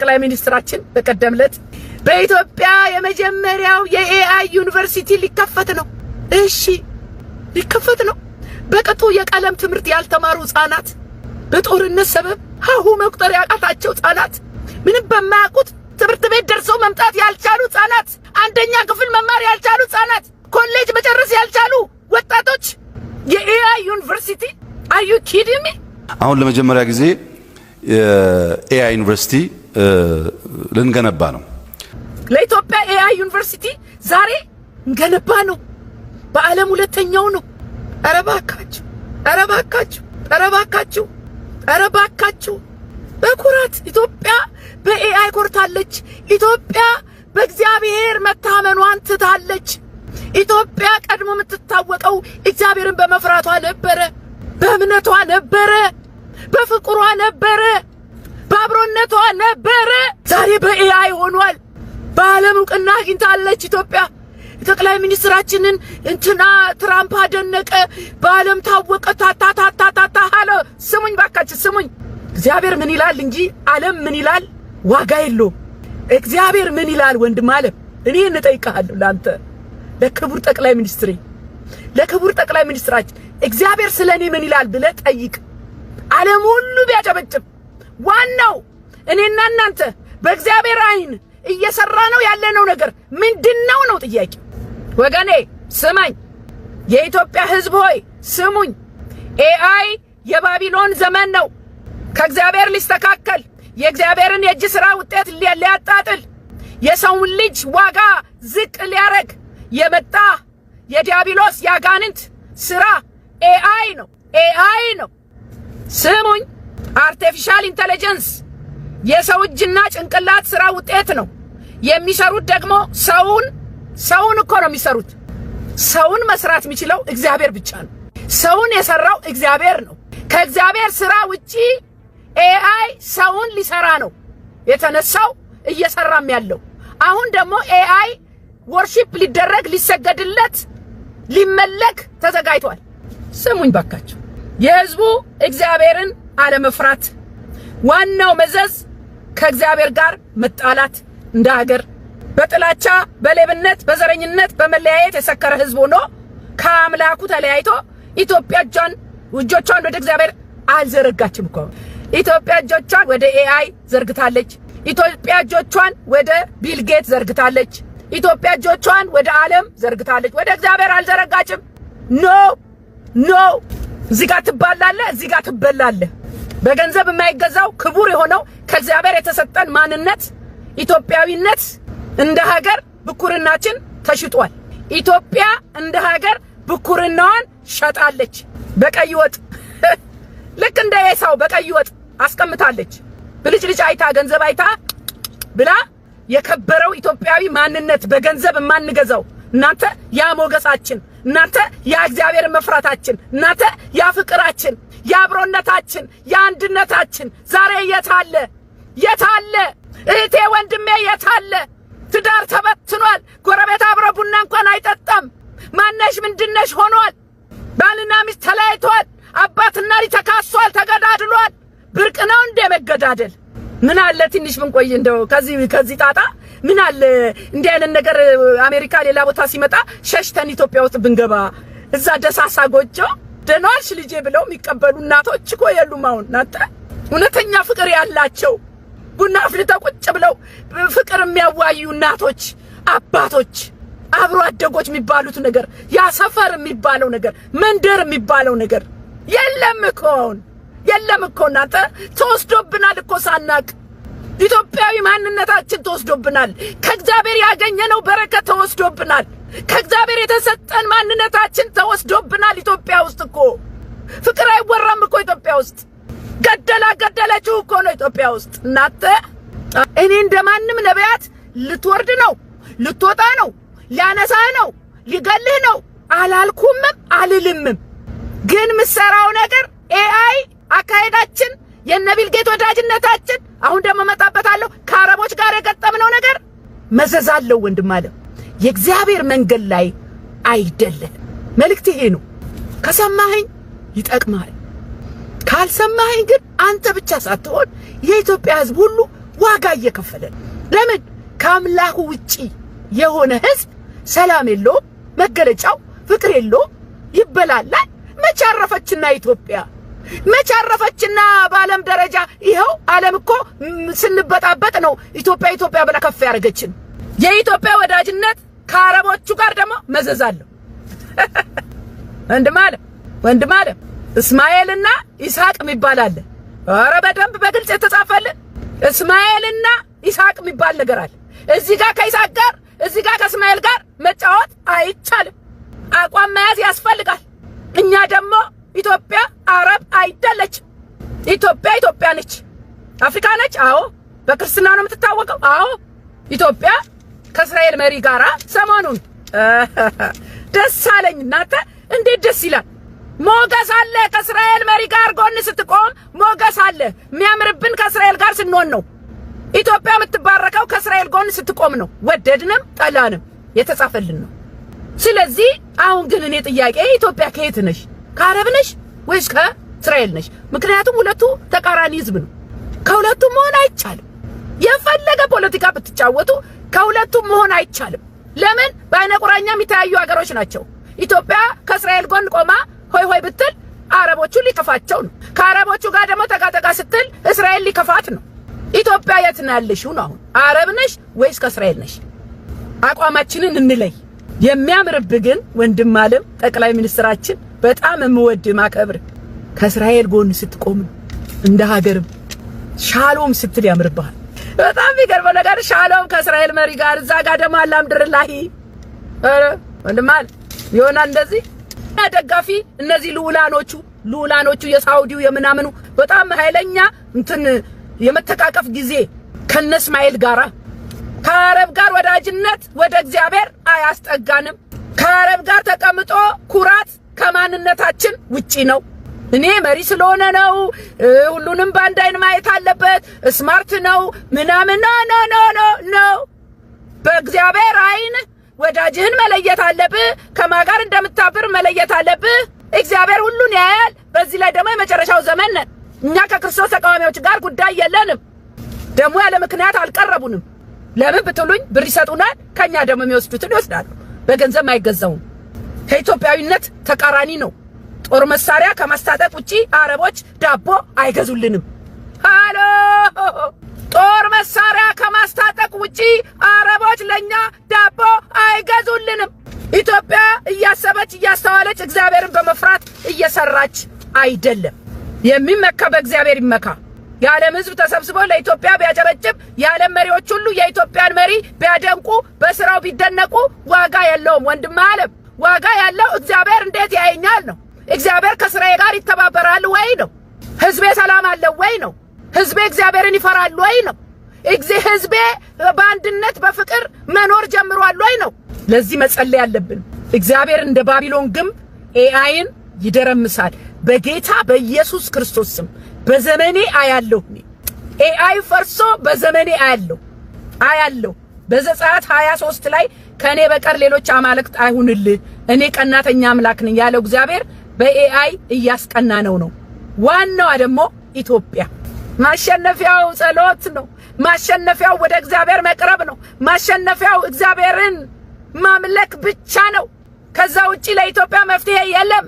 ጠቅላይ ሚኒስትራችን በቀደምለት በኢትዮጵያ የመጀመሪያው የኤአይ ዩኒቨርሲቲ ሊከፈት ነው። እሺ ሊከፈት ነው። በቅጡ የቀለም ትምህርት ያልተማሩ ህፃናት፣ በጦርነት ሰበብ ሀሁ መቁጠር ያቃታቸው ህፃናት፣ ምንም በማያውቁት ትምህርት ቤት ደርሰው መምጣት ያልቻሉ ህፃናት፣ አንደኛ ክፍል መማር ያልቻሉ ህፃናት፣ ኮሌጅ መጨረስ ያልቻሉ ወጣቶች የኤአይ ዩኒቨርሲቲ አዩ ኪዲሚ አሁን ለመጀመሪያ ጊዜ ኤአይ ዩኒቨርሲቲ ልንገነባ ነው። ለኢትዮጵያ ኤአይ ዩኒቨርሲቲ ዛሬ እንገነባ ነው። በዓለም ሁለተኛው ነው። አረባካችሁ አረባካችሁ አረባካችሁ አረባካችሁ በኩራት ኢትዮጵያ በኤአይ ኮርታለች። ኢትዮጵያ በእግዚአብሔር መታመኗን ትታለች። ኢትዮጵያ ቀድሞ የምትታወቀው እግዚአብሔርን በመፍራቷ ነበረ፣ በእምነቷ ነበረ፣ በፍቅሯ ነበረ፣ በአብሮነቷ ነበረ። ዛሬ በኤአይ ሆኗል። በዓለም ዕውቅና አግኝታለች ኢትዮጵያ። ጠቅላይ ሚኒስትራችንን እንትና ትራምፕ አደነቀ፣ በዓለም ታወቀ። ታታታታታ አለ። ስሙኝ ባካችሁ ስሙኝ። እግዚአብሔር ምን ይላል እንጂ ዓለም ምን ይላል ዋጋ የለውም። እግዚአብሔር ምን ይላል ወንድም ዓለም? እኔ እንጠይቅሃለሁ ላንተ ለክቡር ጠቅላይ ሚኒስትሬ፣ ለክቡር ጠቅላይ ሚኒስትራችን እግዚአብሔር ስለኔ ምን ይላል ብለህ ጠይቅ። ዓለም ሁሉ ቢያጨበጭብ ዋናው እኔና እናንተ በእግዚአብሔር አይን እየሰራ ነው ያለነው ነገር ምንድነው ነው ጥያቄ። ወገኔ ስማኝ፣ የኢትዮጵያ ሕዝብ ሆይ ስሙኝ። ኤአይ የባቢሎን ዘመን ነው። ከእግዚአብሔር ሊስተካከል የእግዚአብሔርን የእጅ ሥራ ውጤት ሊያጣጥል የሰውን ልጅ ዋጋ ዝቅ ሊያረግ የመጣ የዲያብሎስ ያጋንንት ሥራ ኤአይ ነው። ኤአይ ነው። ስሙኝ፣ አርቲፊሻል ኢንተለጀንስ የሰው እጅና ጭንቅላት ሥራ ውጤት ነው። የሚሰሩት ደግሞ ሰውን እኮ ነው የሚሰሩት። ሰውን መስራት የሚችለው እግዚአብሔር ብቻ ነው። ሰውን የሰራው እግዚአብሔር ነው። ከእግዚአብሔር ሥራ ውጪ ኤአይ ሰውን ሊሰራ ነው የተነሳው እየሰራም ያለው። አሁን ደግሞ ኤአይ ወርሺፕ ሊደረግ ሊሰገድለት ሊመለክ ተዘጋጅቷል። ስሙኝ ባካችሁ፣ የሕዝቡ እግዚአብሔርን አለመፍራት ዋናው መዘዝ ከእግዚአብሔር ጋር መጣላት፣ እንደ ሀገር በጥላቻ በሌብነት በዘረኝነት በመለያየት የሰከረ ሕዝብ ሆኖ ከአምላኩ ተለያይቶ ኢትዮጵያ እጆቿን ወደ እግዚአብሔር አልዘረጋችም እኮ። ኢትዮጵያ እጆቿን ወደ ኤአይ ዘርግታለች። ኢትዮጵያ እጆቿን ወደ ቢል ጌት ዘርግታለች። ኢትዮጵያ እጆቿን ወደ ዓለም ዘርግታለች። ወደ እግዚአብሔር አልዘረጋችም። ኖ እዚህ ጋር ትባላለህ፣ እዚህ ጋር ትበላለህ። በገንዘብ የማይገዛው ክቡር የሆነው ከእግዚአብሔር የተሰጠን ማንነት ኢትዮጵያዊነት እንደ ሀገር ብኩርናችን ተሽጧል። ኢትዮጵያ እንደ ሀገር ብኩርናዋን ሸጣለች። በቀይ ወጥ ልክ እንደ ኤሳው በቀይ ወጥ አስቀምጣለች። ብልጭልጭ አይታ ገንዘብ አይታ ብላ የከበረው ኢትዮጵያዊ ማንነት በገንዘብ የማንገዛው እናንተ ያ ሞገሳችን፣ እናንተ ያ እግዚአብሔር መፍራታችን፣ እናንተ ያ ፍቅራችን፣ ያ አብሮነታችን፣ ያ አንድነታችን ዛሬ የታለ? የታለ? እህቴ ወንድሜ የታለ? ትዳር ተበትኗል። ጎረቤት አብሮ ቡና እንኳን አይጠጣም። ማነሽ ምንድነሽ ሆኗል። ባልና ሚስት ተለያይቷል። አባትና ልጅ ተካሷል፣ ተገዳድሏል። ብርቅ ነው እንደ መገዳደል? ምን አለ ትንሽ ብንቆይ እንደው ከዚህ ጣጣ ምን አለ እንዲህ አይነት ነገር አሜሪካ ሌላ ቦታ ሲመጣ ሸሽተን ኢትዮጵያ ውስጥ ብንገባ። እዛ ደሳሳ ጎጆ ደናሽ ልጄ ብለው የሚቀበሉ እናቶች እኮ የሉም። አሁን እናንተ እውነተኛ ፍቅር ያላቸው ቡና አፍልተው ቁጭ ብለው ፍቅር የሚያዋዩ እናቶች፣ አባቶች፣ አብሮ አደጎች የሚባሉት ነገር ያ ሰፈር የሚባለው ነገር መንደር የሚባለው ነገር የለም እኮ አሁን የለም እኮ። እናንተ ተወስዶብናል እኮ ሳናቅ። ኢትዮጵያዊ ማንነታችን ተወስዶብናል። ከእግዚአብሔር ያገኘነው በረከት ተወስዶብናል። ከእግዚአብሔር የተሰጠን ማንነታችን ተወስዶብናል። ኢትዮጵያ ውስጥ እኮ ፍቅር አይወራም እኮ ኢትዮጵያ ውስጥ። ገደለችው እኮ ነው ኢትዮጵያ ውስጥ። እናንተ እኔ እንደማንም ነቢያት ልትወርድ ነው፣ ልትወጣ ነው፣ ሊያነሳ ነው፣ ሊገልህ ነው አላልኩምም አልልምም። ግን ምሰራው ነገር ኤአይ አካሄዳችን የነቢል ጌት ወዳጅነታችን አሁን ደግሞ መጣበታለሁ ከአረቦች ጋር የገጠምነው ነገር መዘዝ አለው ወንድም አለ። የእግዚአብሔር መንገድ ላይ አይደለም። መልእክት ይሄ ነው። ከሰማኸኝ ይጠቅማል፣ ካልሰማኸኝ ግን አንተ ብቻ ሳትሆን የኢትዮጵያ ሕዝብ ሁሉ ዋጋ እየከፈለ ነው። ለምን? ከአምላኩ ውጪ የሆነ ህዝብ ሰላም የለውም፣ መገለጫው ፍቅር የለውም፣ ይበላላል። መቼ አረፈችና ኢትዮጵያ? መቼ አረፈችና በዓለም ደረጃ ይኸው ዓለም እኮ ስንበጣበጥ ነው ኢትዮጵያ ኢትዮጵያ ብላ ከፍ ያደረገችን። የኢትዮጵያ ወዳጅነት ከአረቦቹ ጋር ደግሞ መዘዝ አለው። ወንድም አለ እስማኤልና ይስሐቅ የሚባል አለ። ኧረ በደንብ በግልጽ የተጻፈልን እስማኤልና ይስሐቅ የሚባል ነገር አለ። እዚህ ጋር ከይስሐቅ ጋር እዚህ ጋር ከእስማኤል ጋር መጫወት አይቻልም። አቋም መያዝ ያስፈልጋል። እኛ ደግሞ ኢትዮጵያ አረብ አይደለችም። ኢትዮጵያ ኢትዮጵያ ነች። አፍሪካ ነች። አዎ። በክርስትና ነው የምትታወቀው። አዎ። ኢትዮጵያ ከእስራኤል መሪ ጋራ ሰሞኑን ደስ አለኝ። እናንተ እንዴት ደስ ይላል! ሞገስ አለ። ከእስራኤል መሪ ጋር ጎን ስትቆም ሞገስ አለ። የሚያምርብን ከእስራኤል ጋር ስንሆን ነው። ኢትዮጵያ የምትባረከው ከእስራኤል ጎን ስትቆም ነው። ወደድንም ጠላንም የተጻፈልን ነው። ስለዚህ አሁን ግን እኔ ጥያቄ ኢትዮጵያ ከየት ነሽ? ከአረብ ነሽ ወይስ ከእስራኤል ነሽ? ምክንያቱም ሁለቱ ተቃራኒ ህዝብ ነው። ከሁለቱም መሆን አይቻልም። የፈለገ ፖለቲካ ብትጫወቱ ከሁለቱም መሆን አይቻልም። ለምን? በአይነ ቁራኛ የሚተያዩ ሀገሮች ናቸው። ኢትዮጵያ ከእስራኤል ጎን ቆማ ሆይ ሆይ ብትል አረቦቹ ሊከፋቸው ነው። ከአረቦቹ ጋር ደግሞ ተጋጠጋ ስትል እስራኤል ሊከፋት ነው። ኢትዮጵያ የት ነው ያለሽው ነው? አሁን አረብ ነሽ ወይስ ከእስራኤል ነሽ? አቋማችንን እንለይ። የሚያምርብህ ግን ወንድም አለም ጠቅላይ ሚኒስትራችን በጣም የምወድ ማከብር ከእስራኤል ጎን ስትቆም እንደ ሀገርም ሻሎም ስትል ያምርብሃል። በጣም የሚገርመው ነገር ሻሎም ከእስራኤል መሪ ጋር እዛ ጋር ደግሞ አልሐምዱሊላህ ወንድም አለ ይሆናል እንደዚህ ደጋፊ እነዚህ ልዑላኖቹ የሳውዲው የምናምኑ በጣም ኃይለኛ እንትን የመተቃቀፍ ጊዜ ከነ እስማኤል ጋራ ከአረብ ጋር ወዳጅነት ወደ እግዚአብሔር አያስጠጋንም። ከአረብ ጋር ተቀምጦ ኩራት ከማንነታችን ውጪ ነው። እኔ መሪ ስለሆነ ነው ሁሉንም በአንድ አይን ማየት አለበት ስማርት ነው ምናምን ነው። በእግዚአብሔር አይን ወዳጅህን መለየት አለብህ። ከማጋር እንደምታብር መለየት አለብህ። እግዚአብሔር ሁሉን ያያል። በዚህ ላይ ደግሞ የመጨረሻው ዘመን ነን። እኛ ከክርስቶስ ተቃዋሚዎች ጋር ጉዳይ የለንም። ደግሞ ያለ ምክንያት አልቀረቡንም። ለምን ብትሉኝ ብር ይሰጡናል፣ ከኛ ደግሞ የሚወስዱትን ይወስዳሉ። በገንዘብ አይገዛውም። ከኢትዮጵያዊነት ተቃራኒ ነው። ጦር መሳሪያ ከማስታጠቅ ውጪ አረቦች ዳቦ አይገዙልንም። ሃሎ ጦር መሳሪያ ከማስታጠቅ ውጪ አረቦች ለኛ ዳቦ አይገዙልንም። ኢትዮጵያ እያሰበች እያስተዋለች እግዚአብሔርን በመፍራት እየሰራች አይደለም። የሚመካ በእግዚአብሔር ይመካ። የዓለም ሕዝብ ተሰብስቦ ለኢትዮጵያ ቢያጨበጭብ የዓለም መሪዎች ሁሉ የኢትዮጵያን መሪ ቢያደንቁ በስራው ቢደነቁ ዋጋ የለውም። ወንድም ዓለም ዋጋ ያለው እግዚአብሔር እንዴት ያየኛል ነው። እግዚአብሔር ከስራዬ ጋር ይተባበራል ወይ ነው። ሕዝቤ ሰላም አለው ወይ ነው። ሕዝቤ እግዚአብሔርን ይፈራል ወይ ነው። ሕዝቤ በአንድነት በፍቅር መኖር ጀምሯል ወይ ነው። ለዚህ መጸለይ ያለብን እግዚአብሔር እንደ ባቢሎን ግንብ ኤአይን ይደረምሳል። በጌታ በኢየሱስ ክርስቶስ ስም በዘመኔ አያለሁ። ኤአይ ፈርሶ በዘመኔ አያለሁ። በዘጸአት 23 ላይ ከኔ በቀር ሌሎች አማልክት አይሁንልህ እኔ ቀናተኛ አምላክ ነኝ ያለው እግዚአብሔር በኤአይ እያስቀና ነው። ዋናው ደግሞ ኢትዮጵያ ማሸነፊያው ጸሎት ነው። ማሸነፊያው ወደ እግዚአብሔር መቅረብ ነው። ማሸነፊያው እግዚአብሔርን ማምለክ ብቻ ነው። ከዛ ውጪ ለኢትዮጵያ መፍትሄ የለም።